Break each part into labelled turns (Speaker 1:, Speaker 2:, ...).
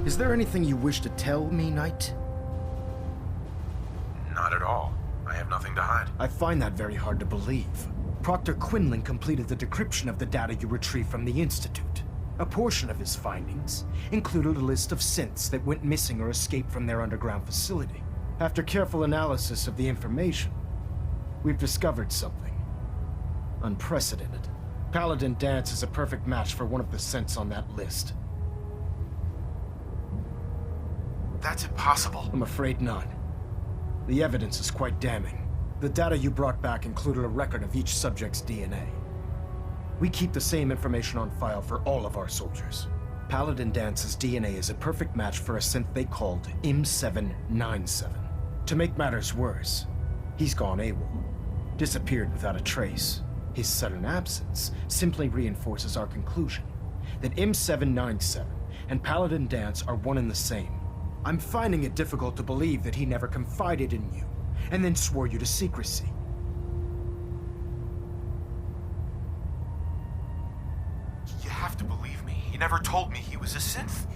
Speaker 1: Is there anything you wish to tell me, Knight?
Speaker 2: Not at all. I have nothing to hide.
Speaker 1: I find that very hard to believe. Proctor Quinlan completed the decryption of the data you retrieved from the Institute. A portion of his findings included a list of synths that went missing or escaped from their underground facility. After careful analysis of the information, we've discovered something unprecedented. Paladin Danse is a perfect match for one of the synths on that list.
Speaker 2: That's impossible.
Speaker 1: I'm afraid not. The evidence is quite damning. The data you brought back included a record of each subject's DNA. We keep the same information on file for all of our soldiers. Paladin Danse's DNA is a perfect match for a synth they called M797. To make matters worse, he's gone AWOL, disappeared without a trace. His sudden absence simply reinforces our conclusion that M797 and Paladin Danse are one and the same. I'm finding it difficult to believe that he never confided in you, and then swore you to secrecy.
Speaker 2: You have to believe me. He never told me he was a synth.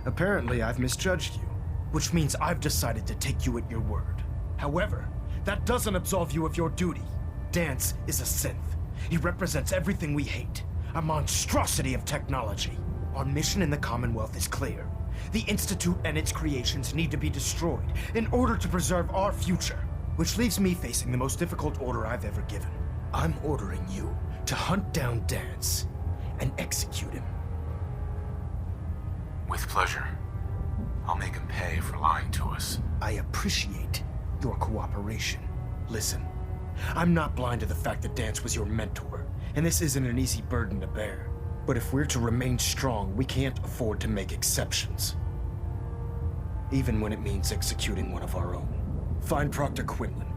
Speaker 1: Apparently, I've misjudged you, which means I've decided to take you at your word. However, that doesn't absolve you of your duty. Danse is a synth. He represents everything we hate, a monstrosity of technology. Our mission in the Commonwealth is clear. The Institute and its creations need to be destroyed in order to preserve our future, which leaves me facing the most difficult order I've ever given. I'm ordering you to hunt down Danse and execute him.
Speaker 2: With pleasure. I'll make him pay for lying to us.
Speaker 1: I appreciate your cooperation. Listen, I'm not blind to the fact that Danse was your mentor, and this isn't an easy burden to bear. But if we're to remain strong, we can't afford to make exceptions. Even when it means executing one of our own. Find Proctor Quinlan.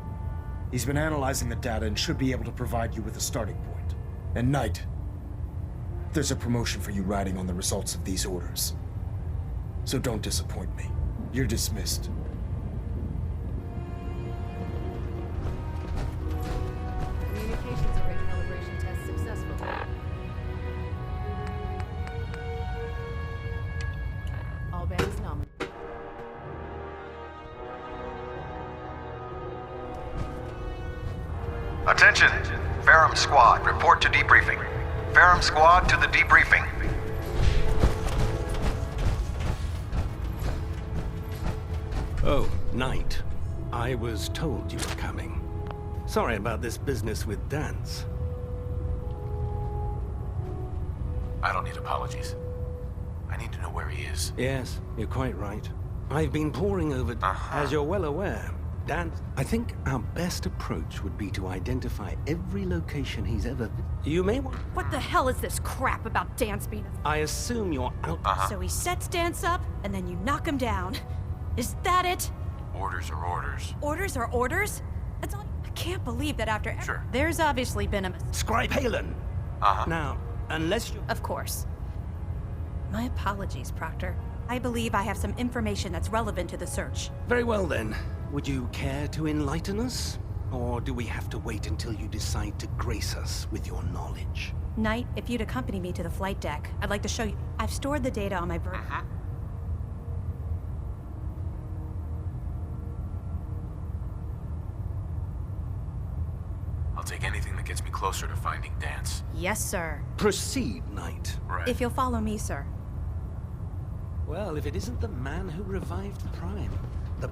Speaker 1: He's been analyzing the data and should be able to provide you with a starting point. And Knight, there's a promotion for you riding on the results of these orders. So don't disappoint me. You're dismissed.
Speaker 3: Communications array calibration test successful. All bands nominal.
Speaker 4: Attention! Ferrum Squad, report to debriefing. Ferrum Squad to the debriefing.
Speaker 5: Oh, Knight. I was told you were coming. Sorry about this business with Danse.
Speaker 2: I don't need apologies. I need to know where he is.
Speaker 5: Yes, you're quite right. I've been poring over... As you're well aware, Danse... I think our best approach would be to identify every location he's ever... You may want...
Speaker 6: What the hell is this crap about Danse being a...
Speaker 5: I assume you're out...
Speaker 6: So he sets Danse up, and then you knock him down. Is that it?
Speaker 2: Orders are orders.
Speaker 6: Orders are orders? That's all... I can't believe that after...
Speaker 2: Sure.
Speaker 6: There's obviously been a...
Speaker 5: Scribe Haylen! Now, unless you...
Speaker 6: Of course. My apologies, Proctor. I believe I have some information that's relevant to the search.
Speaker 5: Very well then. Would you care to enlighten us? Or do we have to wait until you decide to grace us with your knowledge?
Speaker 6: Knight, if you'd accompany me to the flight deck, I'd like to show you... I've stored the data on my...
Speaker 2: I'll take anything that gets me closer to finding Danse.
Speaker 6: Yes, sir.
Speaker 5: Proceed, Knight.
Speaker 2: Right.
Speaker 6: If you'll follow me, sir.
Speaker 5: Well, if it isn't the man who revived Prime, the...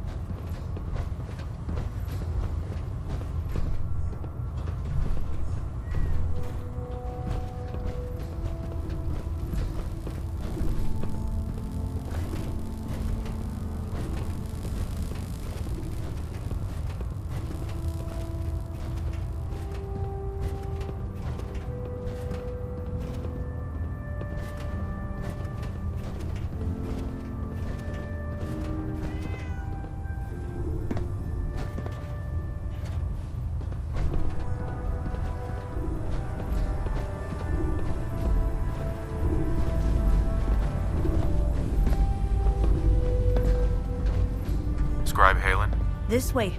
Speaker 2: Scribe Haylen?
Speaker 6: This way.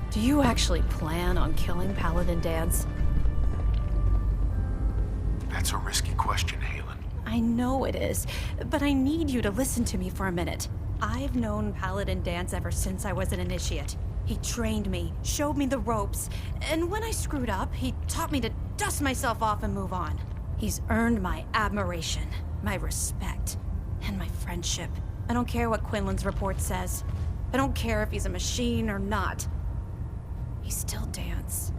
Speaker 6: Do you actually plan on killing Paladin Danse?
Speaker 2: That's a risky question, Haylen.
Speaker 6: I know it is, but I need you to listen to me for a minute. I've known Paladin Danse ever since I was an initiate. He trained me, showed me the ropes, and when I screwed up, he taught me to dust myself off and move on. He's earned my admiration, my respect, and my friendship. I don't care what Quinlan's report says. I don't care if he's a machine or not. He's still Danse.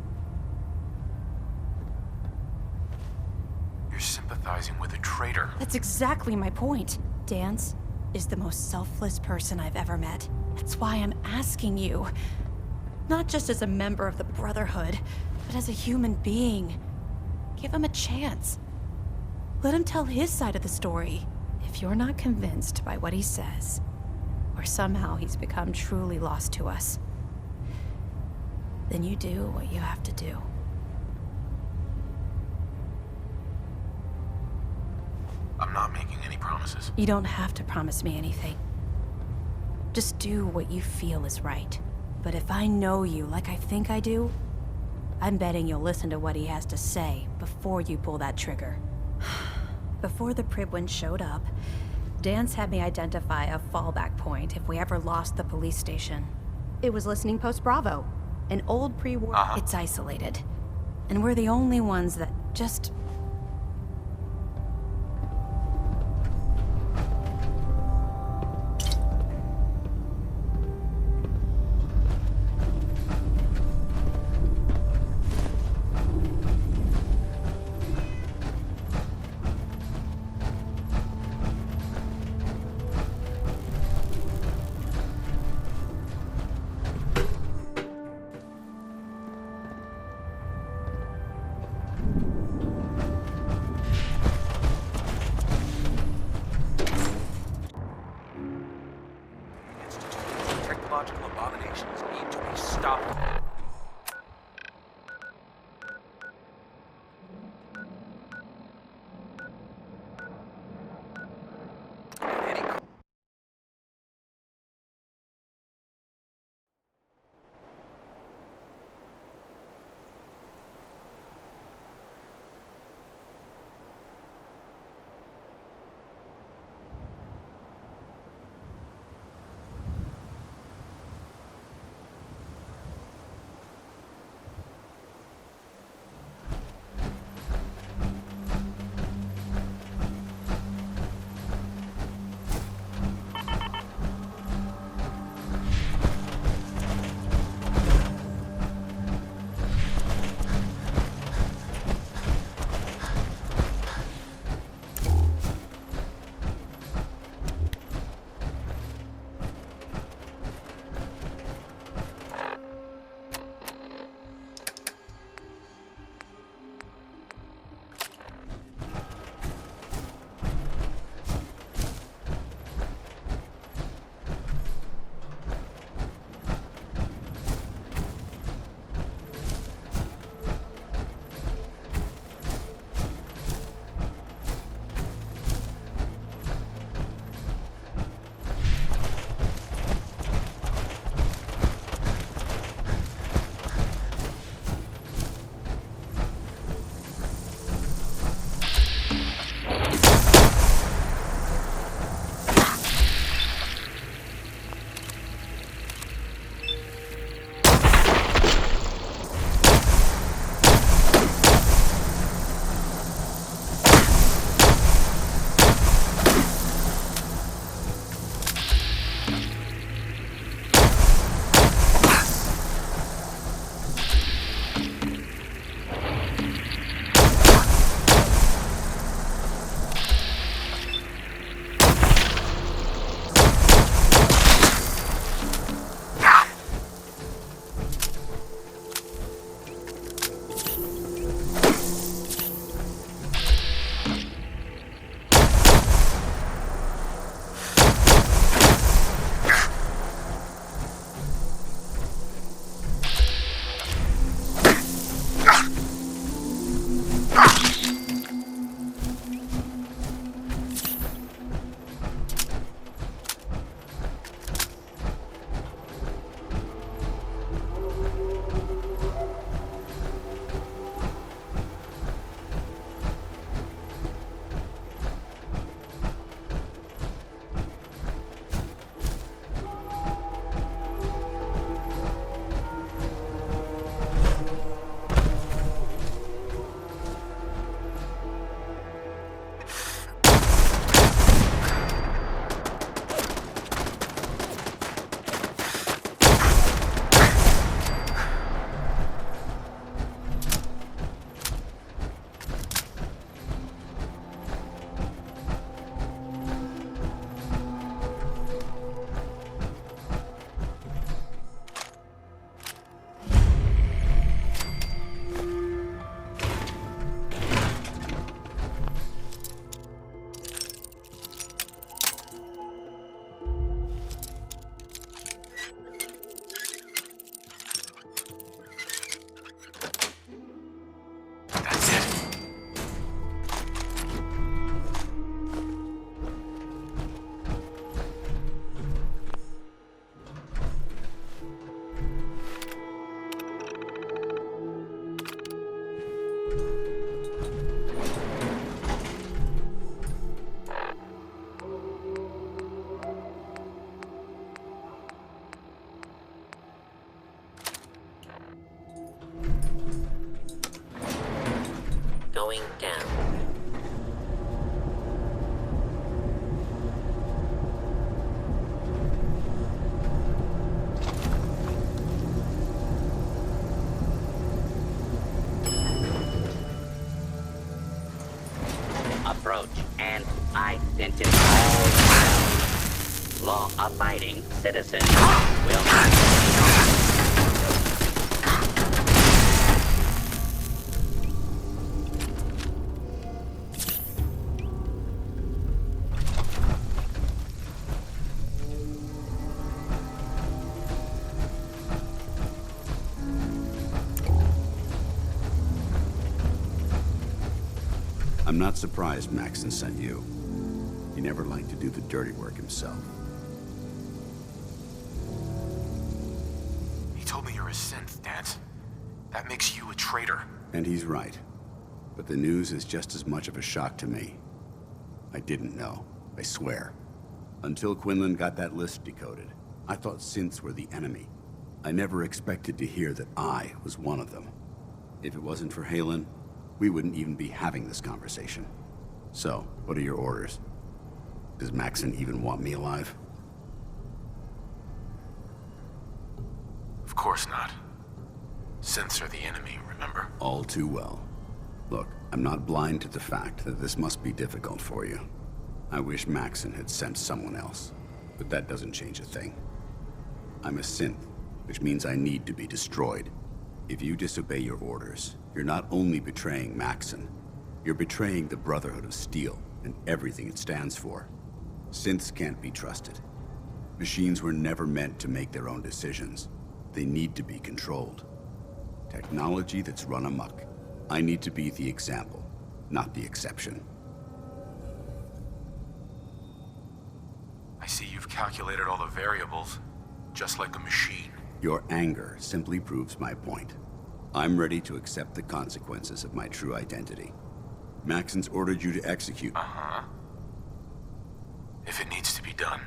Speaker 2: You're sympathizing with a traitor.
Speaker 6: That's exactly my point. Danse is the most selfless person I've ever met. That's why I'm asking you. Not just as a member of the Brotherhood, but as a human being. Give him a chance. Let him tell his side of the story. If you're not convinced by what he says, or somehow he's become truly lost to us, then you do what you have to do.
Speaker 2: I'm not making any promises.
Speaker 6: You don't have to promise me anything. Just do what you feel is right. But if I know you like I think I do, I'm betting you'll listen to what he has to say before you pull that trigger. Before the Pribwin showed up, Danse had me identify a fallback point if we ever lost the police station. It was Listening Post Bravo, an old pre-war... It's isolated. And we're the only ones that just...
Speaker 7: approach, and identify. Law-abiding citizens will not.
Speaker 8: I'm not surprised Maxon sent you. He never liked to do the dirty work himself.
Speaker 2: He told me you're a synth, Danse. That makes you a traitor.
Speaker 8: And he's right. But the news is just as much of a shock to me. I didn't know, I swear. Until Quinlan got that list decoded, I thought synths were the enemy. I never expected to hear that I was one of them. If it wasn't for Haylen, we wouldn't even be having this conversation. So, what are your orders? Does Maxon even want me alive?
Speaker 2: Of course not. Synths are the enemy, remember?
Speaker 8: All too well. Look, I'm not blind to the fact that this must be difficult for you. I wish Maxon had sent someone else, but that doesn't change a thing. I'm a synth, which means I need to be destroyed. If you disobey your orders, you're not only betraying Maxon, you're betraying the Brotherhood of Steel and everything it stands for. Synths can't be trusted. Machines were never meant to make their own decisions. They need to be controlled. Technology that's run amok. I need to be the example, not the exception.
Speaker 2: I see you've calculated all the variables, just like a machine.
Speaker 8: Your anger simply proves my point. I'm ready to accept the consequences of my true identity. Maxon's ordered you to execute.
Speaker 2: Uh-huh. If it needs to be done,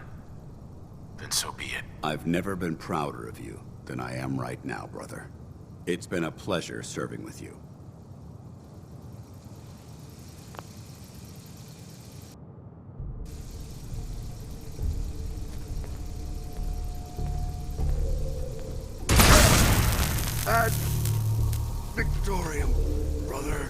Speaker 2: then so be it.
Speaker 8: I've never been prouder of you than I am right now, brother. It's been a pleasure serving with you.
Speaker 9: Ad Victorium, brother.